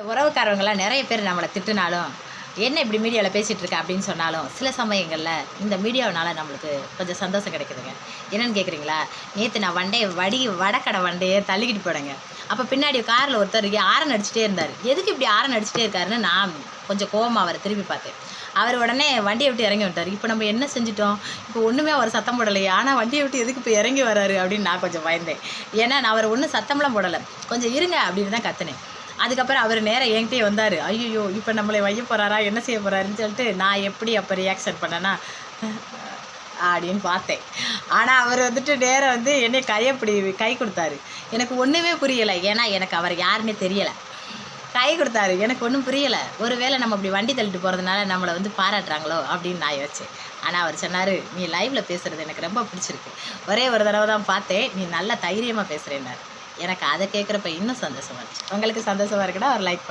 உறவுக்காரவங்களாம் நிறைய பேர் நம்மளை திட்டுனாலும், என்ன இப்படி மீடியாவில் பேசிகிட்டு இருக்க அப்படின்னு சொன்னாலும், சில சமயங்களில் இந்த மீடியாவினால நம்மளுக்கு கொஞ்சம் சந்தோஷம் கிடைக்குதுங்க. என்னென்னு கேட்குறீங்களா? நேற்று நான் வடக்கடை வண்டையை தள்ளிக்கிட்டு போனேங்க. அப்போ பின்னாடி காரில் ஒருத்தர் ஆரன் அடிச்சுட்டே இருந்தார். எதுக்கு இப்படி ஆரன் அடிச்சுட்டே இருக்காருன்னு நான் கொஞ்சம் கோவமாக அவரை திரும்பி பார்த்தேன். அவர் உடனே வண்டியை விட்டு இறங்கி வந்துட்டார். இப்போ நம்ம என்ன செஞ்சிட்டோம்? இப்போ ஒன்றுமே அவர் சத்தம் போடலையே, ஆனால் வண்டியை விட்டு எதுக்கு இப்போ இறங்கி வராரு அப்படின்னு நான் கொஞ்சம் பயந்தேன். ஏன்னா நான் அவர் ஒன்றும் சத்தம்லாம் போடலை, கொஞ்சம் இருங்க அப்படின்னு தான் கத்துனேன். அதுக்கப்புறம் அவர் நேராக என்கிட்டே வந்தார். ஐயோ, இப்போ நம்மளை வைய போகிறாரா, என்ன செய்ய போகிறாருன்னு சொல்லிட்டு நான் எப்படி அப்போ ரியாக்ஷன் பண்ணேன்னா அப்படின்னு பார்த்தேன். ஆனால் அவர் வந்துட்டு நேராக வந்து என்னை கை கொடுத்தாரு. எனக்கு ஒன்றுமே புரியலை, ஏன்னா எனக்கு அவர் யாருன்னே தெரியலை. கை கொடுத்தாரு, எனக்கு ஒன்றும் புரியலை. ஒருவேளை நம்ம அப்படி வண்டி தள்ளிட்டு போகிறதுனால நம்மளை வந்து பாராட்டுறாங்களோ அப்படின்னு நான் யோசிச்சேன். ஆனால் அவர் சொன்னார், நீ லைவில் பேசுகிறது எனக்கு ரொம்ப பிடிச்சிருக்கு, ஒரே ஒரு தடவை தான் பார்த்தேன், நீ நல்லா தைரியமாக பேசுகிறேன்னாரு. எனக்கு அதை கேட்குறப்ப இன்னும் சந்தோஷமாக இருந்துச்சு. உங்களுக்கு சந்தோஷமாக இருக்குன்னா ஒரு லைக்